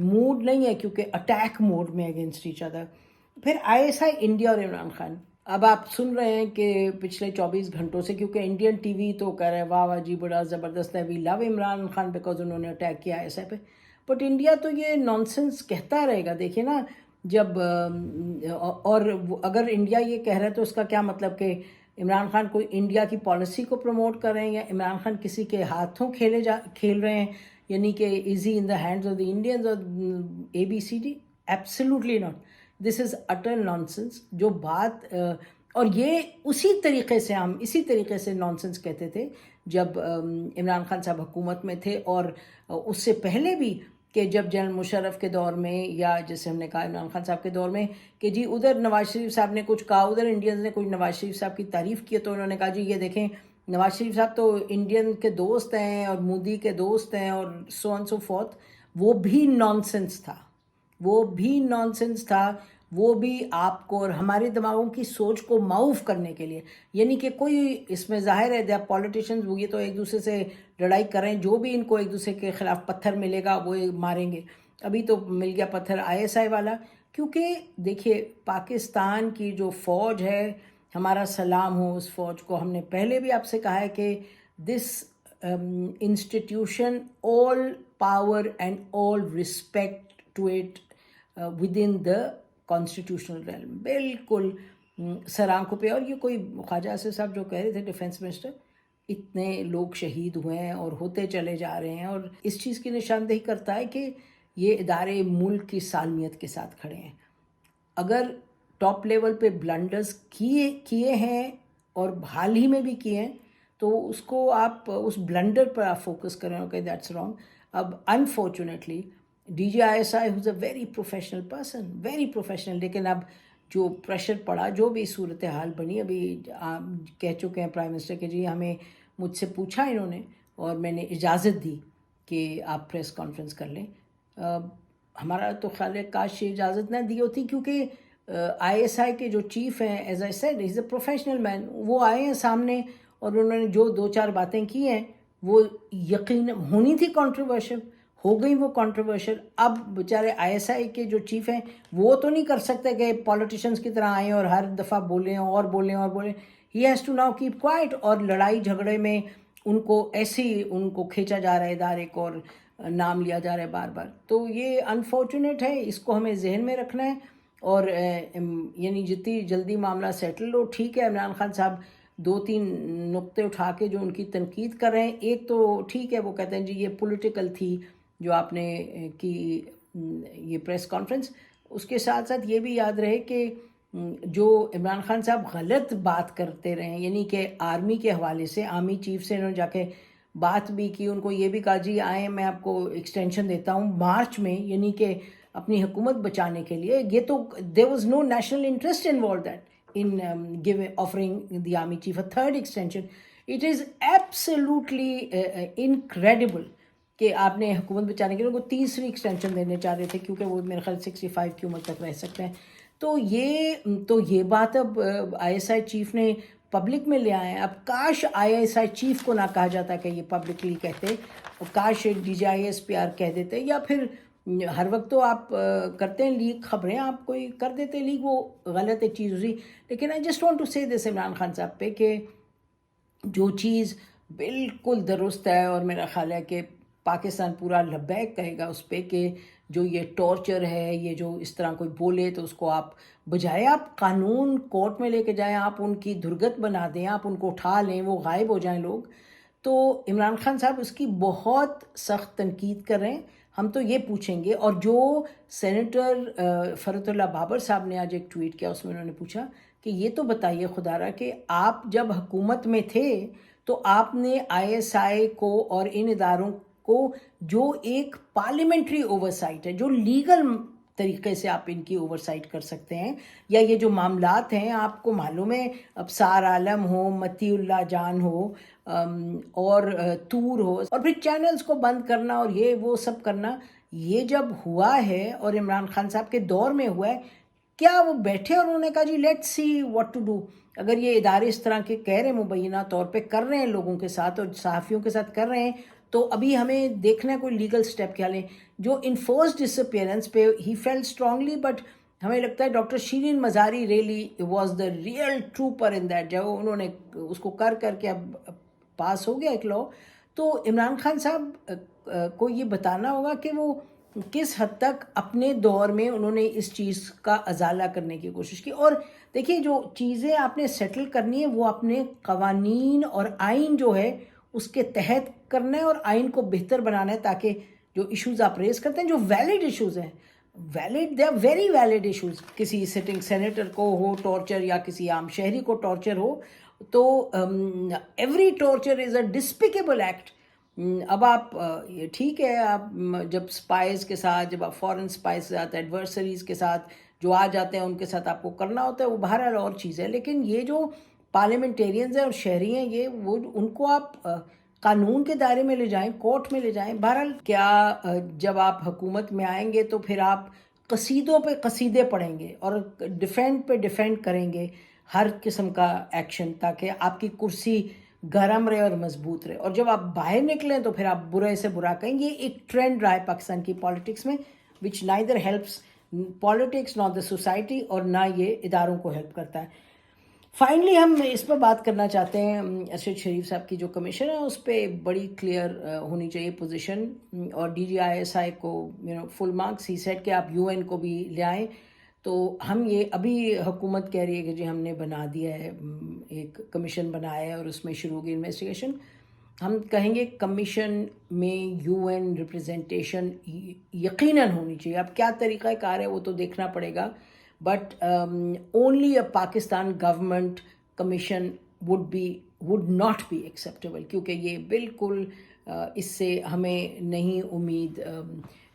Mood نہیں ہے کیونکہ اٹیک موڈ میں اگینسٹ ایچ ادر. پھر ISI انڈیا اور عمران خان. اب آپ سن رہے ہیں کہ پچھلے 24 گھنٹوں سے، کیونکہ انڈین ٹی وی تو کہہ رہے ہیں واہ واہ جی بڑا زبردست ہے، وی لو عمران خان بیکاز انہوں نے اٹیک کیا ISI پہ. بٹ انڈیا تو یہ نانسنس کہتا رہے گا. دیکھیں نا، جب اور اگر انڈیا یہ کہہ رہا ہے تو اس کا کیا مطلب کہ عمران خان کوئی انڈیا کی پالیسی کو پروموٹ کر رہے ہیں، یا عمران خان کسی کے ہاتھوں کھیل رہے ہیں، یعنی کہ easy in the hands of the Indians اور ABCD. Absolutely not. This is utter nonsense. جو بات اور یہ اسی طریقے سے نانسنس کہتے تھے جب عمران خان صاحب حکومت میں تھے، اور اس سے پہلے بھی کہ جب جنرل مشرف کے دور میں، یا جیسے ہم نے کہا عمران خان صاحب کے دور میں، کہ جی ادھر نواز شریف صاحب نے کچھ کہا، ادھر انڈینز نے کچھ نواز شریف صاحب کی تعریف کی، تو انہوں نے کہا جی یہ دیکھیں نواز شریف صاحب تو انڈین کے دوست ہیں اور مودی کے دوست ہیں اور سو آن سو فورتھ. وہ بھی نانسنس تھا. وہ بھی آپ کو اور ہمارے دماغوں کی سوچ کو معاف کرنے کے لیے، یعنی کہ کوئی اس میں ظاہر ہے دے آر پولیٹیشنز، وہ یہ تو ایک دوسرے سے لڑائی کریں، جو بھی ان کو ایک دوسرے کے خلاف پتھر ملے گا وہ ماریں گے. ابھی تو مل گیا پتھر ISI والا. کیونکہ دیکھیے پاکستان کی جو فوج ہے، ہمارا سلام ہو اس فوج کو. ہم نے پہلے بھی آپ سے کہا ہے کہ this institution, all power and all respect to it within the constitutional realm, بالکل سر آنکھوں پہ. اور یہ کوئی خواجہ آصف صاحب جو کہہ رہے تھے ڈیفینس منسٹر، اتنے لوگ شہید ہوئے ہیں اور ہوتے چلے جا رہے ہیں، اور اس چیز کی نشاندہی کرتا ہے کہ یہ ادارے ملک کی سالمیت کے ساتھ کھڑے ہیں. اگر ٹاپ لیول پہ بلنڈرز کیے ہیں اور حال ہی میں بھی کیے ہیں تو اس کو آپ اس بلنڈر پر آپ فوکس کریں. Okay that's wrong. اب unfortunately DG ISI who's a very professional person, very professional. لیکن اب جو پریشر پڑا، جو بھی صورتحال بنی، ابھی کہہ چکے ہیں پرائم منسٹر کہ جی ہمیں، مجھ سے پوچھا انہوں نے اور میں نے اجازت دی کہ آپ پریس کانفرنس کر لیں. ہمارا تو خیال ہے کاش یہ اجازت نہ دی ہوتی، کیونکہ ISI کے جو چیف ہیں، as I said he is a professional man. وہ آئے ہیں سامنے اور انہوں نے جو 2-4 باتیں کی ہیں وہ یقین ہونی تھی کنٹروورشل، ہو گئی وہ کنٹروورشل. اب بیچارے ISI کے جو چیف ہیں وہ تو نہیں کر سکتے کہ پولیٹیشنز کی طرح آئیں اور ہر دفعہ بولیں اور بولیں. He has to now keep quiet. اور لڑائی جھگڑے میں ان کو کھینچا جا رہا ہے ادارے کو اور نام لیا جا رہا ہے بار بار. تو یہ انفارچونیٹ ہے، اس کو ہمیں ذہن میں رکھنا ہے. اور یعنی جتنی جلدی معاملہ سیٹل ہو ٹھیک ہے. عمران خان صاحب 2-3 نقطے اٹھا کے جو ان کی تنقید کر رہے ہیں، ایک تو ٹھیک ہے، وہ کہتے ہیں جی یہ پولیٹیکل تھی جو آپ نے کی یہ پریس کانفرنس. اس کے ساتھ ساتھ یہ بھی یاد رہے کہ جو عمران خان صاحب غلط بات کرتے رہے، یعنی کہ آرمی کے حوالے سے، آرمی چیف سے انہوں نے جا کے بات بھی کی، ان کو یہ بھی کہا جی آئیں میں آپ کو ایکسٹینشن دیتا ہوں مارچ میں، یعنی کہ اپنی حکومت بچانے کے لیے. یہ تو there was no national interest involved that in offering the army chief a third extension. It is absolutely incredible کہ آپ نے حکومت بچانے کے لیے ان کو تیسری ایکسٹینشن دینے چاہ رہے تھے، کیونکہ وہ میرے خیال 65 کی عمر تک رہ سکتے ہیں. تو یہ بات اب ISI چیف نے پبلک میں لے آئے ہیں. اب کاش ISI چیف کو نہ کہا جاتا کہ یہ پبلکلی کہتے، کاش DG ISPR کہہ دیتے، یا پھر ہر وقت تو آپ کرتے ہیں لیک خبریں، آپ کوئی کر دیتے لیک، وہ غلط ایک چیز ہوئی. لیکن آئی جسٹ وانٹ ٹو سے دس عمران خان صاحب پہ کہ جو چیز بالکل درست ہے، اور میرا خیال ہے کہ پاکستان پورا لبیک کہے گا اس پہ، کہ جو یہ ٹارچر ہے، یہ جو اس طرح کوئی بولے تو اس کو آپ بجائے آپ قانون کورٹ میں لے کے جائیں، آپ ان کی درگت بنا دیں، آپ ان کو اٹھا لیں، وہ غائب ہو جائیں لوگ. تو عمران خان صاحب اس کی بہت سخت تنقید کر رہے ہیں. ہم تو یہ پوچھیں گے، اور جو سینیٹر فرت اللہ بابر صاحب نے آج ایک ٹویٹ کیا، اس میں انہوں نے پوچھا کہ یہ تو بتائیے خدا را کہ آپ جب حکومت میں تھے تو آپ نے ISI کو اور ان اداروں کو جو ایک پارلیمنٹری اوورسائٹ ہے، جو لیگل طریقے سے آپ ان کی اوورسائٹ کر سکتے ہیں، یا یہ جو معاملات ہیں آپ کو معلوم ہے، ابصار عالم ہو، متی اللہ جان ہو، اور تور ہو، اور پھر چینلز کو بند کرنا اور یہ وہ سب کرنا، یہ جب ہوا ہے اور عمران خان صاحب کے دور میں ہوا ہے، کیا وہ بیٹھے اور انہوں نے کہا جی let see what to do? اگر یہ ادارے اس طرح کے کہہ رہے ہیں، مبینہ طور پہ کر رہے ہیں لوگوں کے ساتھ اور صحافیوں کے ساتھ کر رہے ہیں، تو ابھی ہمیں دیکھنا ہے کوئی لیگل سٹیپ کیا لیں. جو انفورس ڈس اپیئرنس پہ ہی فیل اسٹرانگلی, بٹ ہمیں لگتا ہے doctor Shireen Mazari really was the real trooper in that. جب انہوں نے اس کو کر کے اب پاس ہو گیا ایک لا, تو عمران خان صاحب کو یہ بتانا ہوگا کہ وہ کس حد تک اپنے دور میں انہوں نے اس چیز کا ازالہ کرنے کی کوشش کی. اور دیکھیے جو چیزیں آپ نے سیٹل کرنی ہے وہ اپنے قوانین اور آئین جو ہے اس کے تحت کرنا ہے, اور آئین کو بہتر بنانا ہے تاکہ جو ایشوز آپ ریز کرتے ہیں جو ویلڈ ایشوز ہیں, valid they are very valid issues. کسی سٹنگ سینیٹر کو ہو ٹارچر یا کسی عام شہری کو ٹارچر ہو, تو ایوری ٹارچر از اے ڈسپیکیبل ایکٹ. اب آپ یہ ٹھیک ہے, آپ جب اسپائز کے ساتھ, جب آپ فورن اسپائز کے ساتھ, ایڈورسریز کے ساتھ جو آ جاتے ہیں ان کے ساتھ آپ کو کرنا ہوتا ہے, وہ بہرحال اور چیز ہے. لیکن یہ جو پارلیمنٹیرینز ہیں اور شہری ہیں, یہ وہ ان کو آپ قانون کے دائرے میں لے جائیں, کورٹ میں لے جائیں. بہرحال کیا جب آپ حکومت میں آئیں گے تو پھر آپ قصیدوں پہ قصیدے پڑھیں گے اور ڈیفینڈ پہ ڈیفینڈ کریں گے ہر قسم کا ایکشن, تاکہ آپ کی کرسی گرم رہے اور مضبوط رہے. اور جب آپ باہر نکلیں تو پھر آپ برے سے برا کہیں گے. ایک ٹرینڈ رہا ہے پاکستان کی پالیٹکس میں, which neither helps politics not the society, اور نہ یہ اداروں کو ہیلپ کرتا ہے. فائنلی ہم اس پر بات کرنا چاہتے ہیں ارشد شریف صاحب کی جو کمیشن ہے اس پہ بڑی کلیئر ہونی چاہیے پوزیشن, اور D G I S I کو فل مارکس. ہی سیٹ کہ آپ یو این کو بھی لے آئیں. تو ہم یہ ابھی حکومت کہہ رہی ہے کہ جی ہم نے بنا دیا ہے, ایک کمیشن بنایا ہے اور اس میں شروع ہوگی انویسٹیگیشن. ہم کہیں گے کمیشن میں یو این ریپرزنٹیشن یقیناً ہونی چاہیے. اب کیا طریقہ کار ہے وہ تو دیکھنا پڑے گا, but only a Pakistan government commission would not be acceptable, کیونکہ یہ بالکل اس سے ہمیں نہیں امید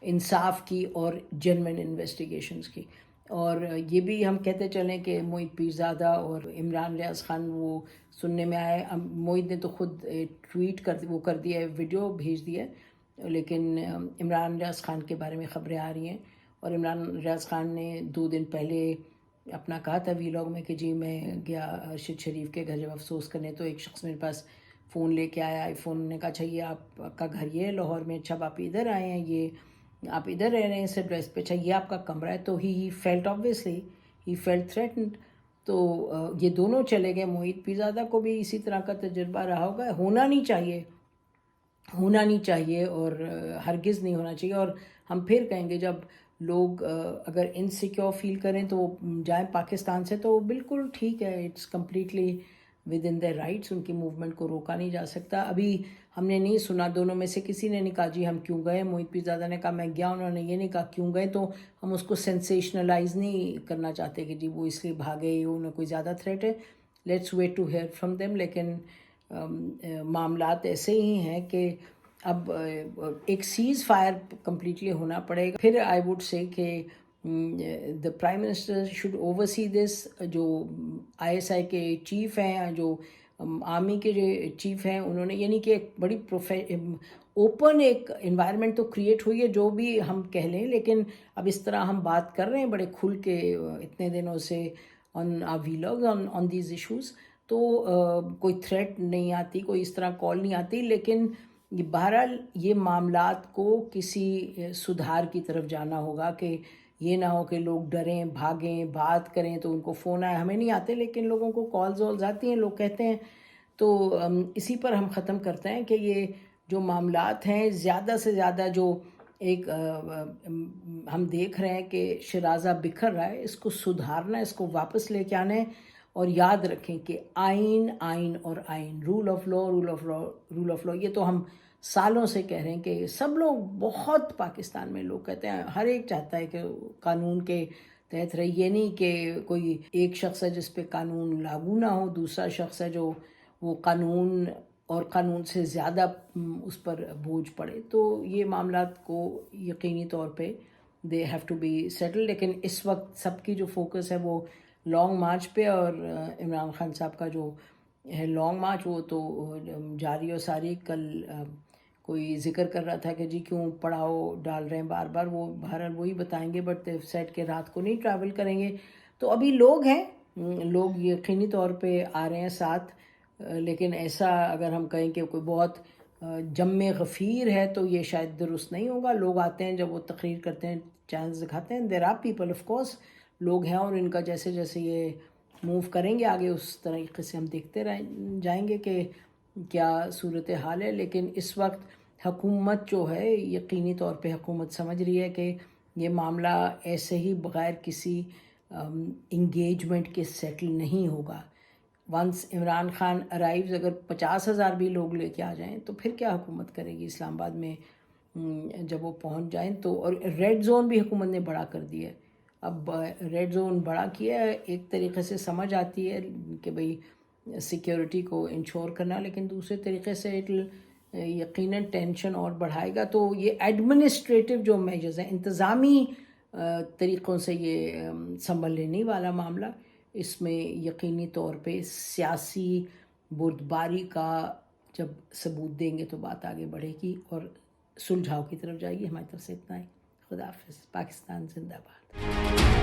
انصاف کی اور جنوین انویسٹیگیشنز کی. اور یہ بھی ہم کہتے چلیں کہ موہت پیرزادہ اور عمران ریاض خان, وہ سننے میں آئے, موہت نے تو خود ٹویٹ کر دیا ہے, ویڈیو بھیج دیا ہے, لیکن عمران ریاض خان کے بارے میں خبریں آ رہی ہیں. اور عمران ریاض خان نے 2 دن پہلے اپنا کہا تھا ویلاگ میں کہ جی میں گیا ارشد شریف کے گھر جب افسوس کرنے, تو ایک شخص میرے پاس فون لے کے آیا, آئی فون, نے کہا اچھا یہ آپ کا گھر یہ ہے لاہور میں, اچھا آپ ادھر آئے ہیں, یہ آپ ادھر رہ رہے ہیں اس ایڈریس پہ, اچھا یہ آپ کا کمرہ ہے. تو he felt obviously he felt threatened. تو یہ دونوں چلے گئے. موہت پیرزادہ کو بھی اسی طرح کا تجربہ رہا ہوگا. ہونا نہیں چاہیے اور ہرگز نہیں ہونا چاہیے. اور ہم پھر کہیں گے جب لوگ اگر انسیکیور فیل کریں تو وہ جائیں پاکستان سے, تو بالکل ٹھیک ہے, it's completely with in their rights. ان کی موومنٹ کو روکا نہیں جا سکتا. ابھی ہم نے نہیں سنا, دونوں میں سے کسی نے نہیں کہا جی ہم کیوں گئے. موہت پیرزادہ نے کہا میں گیا, انہوں نے یہ نہیں کہا کیوں گئے. تو ہم اس کو سینسیشنلائز نہیں کرنا چاہتے کہ جی وہ اس لیے بھاگے, انہیں کوئی زیادہ تھریٹ ہے. Let's wait to hear from them. لیکن معاملات ایسے ہی ہیں کہ اب ایک سیز فائر کمپلیٹلی ہونا پڑے گا. پھر آئی ووڈ سے کہ دا پرائم منسٹر شوڈ اوورسی دس. جو آئی ایس آئی کے چیف ہیں, جو آرمی کے جو چیف ہیں, انہوں نے یعنی کہ ایک بڑی اوپن ایک انوائرمنٹ تو کریٹ ہوئی ہے, جو بھی ہم کہہ لیں. لیکن اب اس طرح ہم بات کر رہے ہیں بڑے کھل کے اتنے دنوں سے آن ویلاگز آن دیز ایشوز, تو کوئی تھریٹ نہیں آتی, کوئی اس طرح کال نہیں آتی. لیکن بہرحال یہ معاملات کو کسی سدھار کی طرف جانا ہوگا, کہ یہ نہ ہو کہ لوگ ڈریں, بھاگیں, بات کریں تو ان کو فون آئے. ہمیں نہیں آتے لیکن لوگوں کو کالز والز آتی ہیں, لوگ کہتے ہیں. تو اسی پر ہم ختم کرتے ہیں کہ یہ جو معاملات ہیں زیادہ سے زیادہ جو ایک ہم دیکھ رہے ہیں کہ شرازہ بکھر رہا ہے, اس کو سدھارنا, اس کو واپس لے کے آنا ہے. اور یاد رکھیں کہ آئین اور آئین, رول آف لا, یہ تو ہم سالوں سے کہہ رہے ہیں کہ سب لوگ, بہت پاکستان میں لوگ کہتے ہیں, ہر ایک چاہتا ہے کہ قانون کے تحت رہے. یہ نہیں کہ کوئی ایک شخص ہے جس پہ قانون لاگو نہ ہو, دوسرا شخص ہے جو وہ قانون سے زیادہ اس پر بوجھ پڑے. تو یہ معاملات کو یقینی طور پہ they have to be settle. لیکن اس وقت سب کی جو فوکس ہے وہ لانگ مارچ پہ, اور عمران خان صاحب کا جو ہے لانگ مارچ وہ تو جاری و ساری. کل کوئی ذکر کر رہا تھا کہ جی کیوں پڑاؤ ڈال رہے ہیں بار بار, وہ بہرحال وہی بتائیں گے, بٹ سیٹ کے رات کو نہیں ٹریول کریں گے. تو ابھی لوگ ہیں, لوگ یقینی طور پہ آ رہے ہیں ساتھ. لیکن ایسا اگر ہم کہیں کہ کوئی بہت جم غفیر ہے تو یہ شاید درست نہیں ہوگا. لوگ آتے ہیں جب وہ تقریر کرتے ہیں چینلز دکھاتے ہیں, there are people of course لوگ ہیں, اور ان کا جیسے جیسے یہ موو کریں گے آگے اس طریقے سے ہم دیکھتے جائیں گے کہ کیا صورت حال ہے. لیکن اس وقت حکومت جو ہے یقینی طور پہ حکومت سمجھ رہی ہے کہ یہ معاملہ ایسے ہی بغیر کسی انگیجمنٹ کے سیٹل نہیں ہوگا. ونس عمران خان ارائیوز, اگر 50,000 بھی لوگ لے کے آ جائیں تو پھر کیا حکومت کرے گی اسلام آباد میں جب وہ پہنچ جائیں تو. اور ریڈ زون بھی حکومت نے بڑا کر دیا ہے. اب ریڈ زون بڑا کیا ہے, ایک طریقے سے سمجھ آتی ہے کہ بھئی سیکیورٹی کو انشور کرنا, لیکن دوسرے طریقے سے یقیناً ٹینشن اور بڑھائے گا. تو یہ ایڈمنسٹریٹو جو میجرز ہیں, انتظامی طریقوں سے یہ سنبھلنے نہیں والا معاملہ. اس میں یقینی طور پہ سیاسی بردباری کا جب ثبوت دیں گے تو بات آگے بڑھے گی اور سلجھاؤ کی طرف جائے گی. ہماری طرف سے اتنا ہی. خدا حافظ. پاکستان زندہ باد.